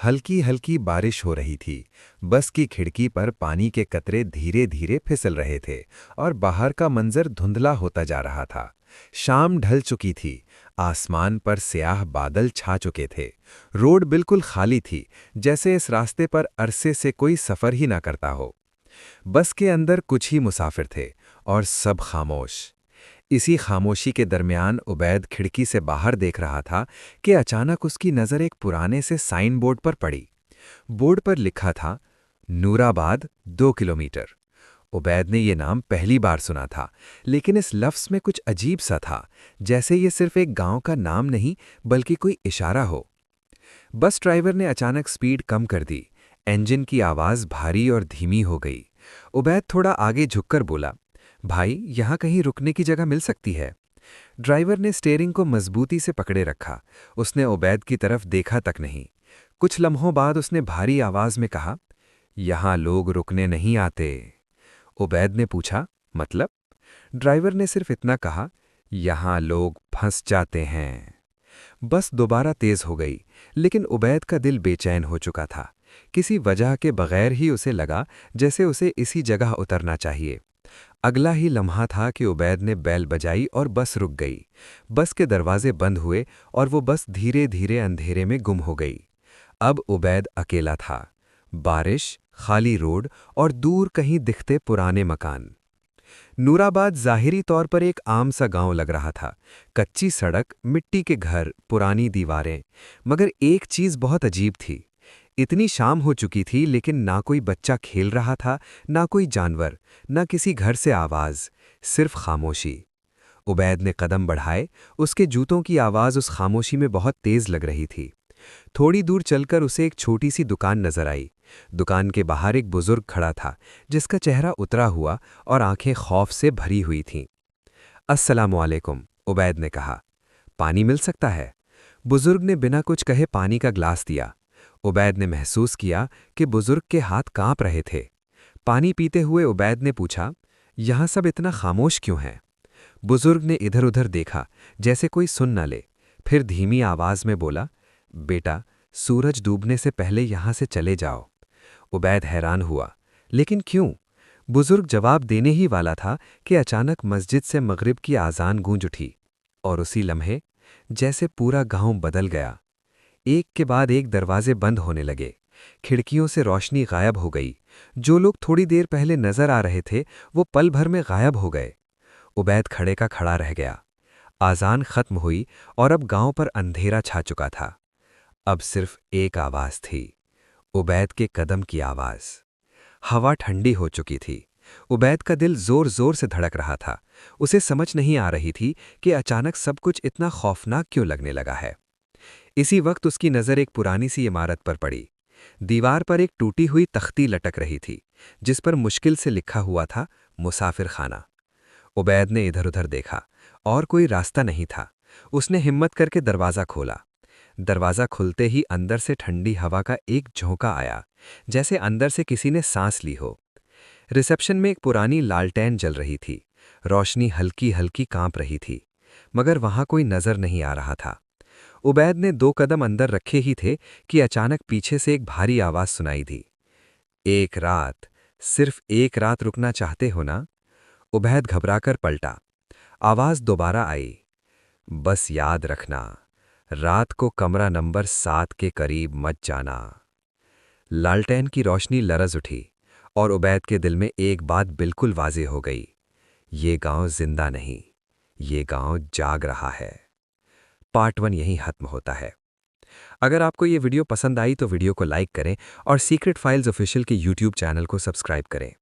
हल्की हल्की बारिश हो रही थी। बस की खिड़की पर पानी के कतरे धीरे धीरे फिसल रहे थे और बाहर का मंजर धुंधला होता जा रहा था। शाम ढल चुकी थी। आसमान पर स्याह बादल छा चुके थे। रोड बिल्कुल खाली थी, जैसे इस रास्ते पर अरसे से कोई सफ़र ही ना करता हो। बस के अंदर कुछ ही मुसाफिर थे और सब खामोश। इसी खामोशी के दरमियान उबैद खिड़की से बाहर देख रहा था कि अचानक उसकी नज़र एक पुराने से साइन बोर्ड पर पड़ी। बोर्ड पर लिखा था, नूराबाद 2 किलोमीटर। उबैद ने ये नाम पहली बार सुना था, लेकिन इस लफ्ज़ में कुछ अजीब सा था, जैसे ये सिर्फ एक गांव का नाम नहीं बल्कि कोई इशारा हो। बस ड्राइवर ने अचानक स्पीड कम कर दी। इंजन की आवाज़ भारी और धीमी हो गई। उबैद थोड़ा आगे झुककर बोला, भाई, यहाँ कहीं रुकने की जगह मिल सकती है? ड्राइवर ने स्टीयरिंग को मजबूती से पकड़े रखा। उसने उबैद की तरफ देखा तक नहीं। कुछ लम्हों बाद उसने भारी आवाज़ में कहा, यहाँ लोग रुकने नहीं आते। उबैद ने पूछा, मतलब? ड्राइवर ने सिर्फ इतना कहा, यहाँ लोग फंस जाते हैं। बस दोबारा तेज हो गई, लेकिन उबैद का दिल बेचैन हो चुका था। किसी वजह के बगैर ही उसे लगा जैसे उसे इसी जगह उतरना चाहिए। अगला ही लम्हा था कि उबैद ने बैल बजाई और बस रुक गई। बस के दरवाजे बंद हुए और वो बस धीरे धीरे अंधेरे में गुम हो गई। अब उबैद अकेला था। बारिश, खाली रोड और दूर कहीं दिखते पुराने मकान। नूराबाद ज़ाहिरी तौर पर एक आम सा गांव लग रहा था। कच्ची सड़क, मिट्टी के घर, पुरानी दीवारें। मगर एक चीज़ बहुत अजीब थी। इतनी शाम हो चुकी थी, लेकिन ना कोई बच्चा खेल रहा था, ना कोई जानवर, ना किसी घर से आवाज़, सिर्फ खामोशी। उबैद ने कदम बढ़ाए। उसके जूतों की आवाज़ उस खामोशी में बहुत तेज़ लग रही थी। थोड़ी दूर चलकर उसे एक छोटी सी दुकान नजर आई। दुकान के बाहर एक बुजुर्ग खड़ा था, जिसका चेहरा उतरा हुआ और आंखें खौफ से भरी हुई थीं। अस्सलामुअलैकुम, उबैद ने कहा। पानी मिल सकता है? बुजुर्ग ने बिना कुछ कहे पानी का ग्लास दिया। उबैद ने महसूस किया कि बुजुर्ग के हाथ कांप रहे थे। पानी पीते हुए उबैद ने पूछा, यहाँ सब इतना खामोश क्यों है? बुजुर्ग ने इधर उधर देखा, जैसे कोई सुन न ले। फिर धीमी आवाज में बोला, बेटा, सूरज डूबने से पहले यहाँ से चले जाओ। उबैद हैरान हुआ, लेकिन क्यों? बुजुर्ग जवाब देने ही वाला था कि अचानक मस्जिद से मगरिब की आज़ान गूंज उठी। और उसी लम्हे जैसे पूरा गांव बदल गया। एक के बाद एक दरवाजे बंद होने लगे। खिड़कियों से रोशनी गायब हो गई। जो लोग थोड़ी देर पहले नजर आ रहे थे, वो पल भर में गायब हो गए। उबैद खड़े का खड़ा रह गया। आज़ान खत्म हुई और अब गांव पर अंधेरा छा चुका था। अब सिर्फ एक आवाज़ थी, उबैद के कदम की आवाज़। हवा ठंडी हो चुकी थी। उबैद का दिल जोर जोर से धड़क रहा था। उसे समझ नहीं आ रही थी कि अचानक सब कुछ इतना खौफनाक क्यों लगने लगा है। इसी वक्त उसकी नज़र एक पुरानी सी इमारत पर पड़ी। दीवार पर एक टूटी हुई तख्ती लटक रही थी, जिस पर मुश्किल से लिखा हुआ था, मुसाफिर खाना। उबैद ने इधर उधर देखा और कोई रास्ता नहीं था। उसने हिम्मत करके दरवाज़ा खोला। दरवाज़ा खुलते ही अंदर से ठंडी हवा का एक झोंका आया, जैसे अंदर से किसी ने सांस ली हो। रिसेप्शन में एक पुरानी लालटेन जल रही थी। रोशनी हल्की हल्की कांप रही थी, मगर वहां कोई नजर नहीं आ रहा था। उबैद ने 2 कदम अंदर रखे ही थे कि अचानक पीछे से एक भारी आवाज सुनाई दी। एक रात, सिर्फ एक रात रुकना चाहते हो ना? उबैद घबराकर पलटा। आवाज दोबारा आई, बस याद रखना, रात को कमरा नंबर 7 के करीब मत जाना। लालटेन की रोशनी लरज उठी और उबैद के दिल में एक बात बिल्कुल वाज़ेह हो गई, ये गांव जिंदा नहीं, ये गांव जाग रहा है। पार्ट 1 यहीं खत्म होता है। अगर आपको ये वीडियो पसंद आई तो वीडियो को लाइक करें और सीक्रेट फाइल्स ऑफिशियल के यूट्यूब चैनल को सब्सक्राइब करें।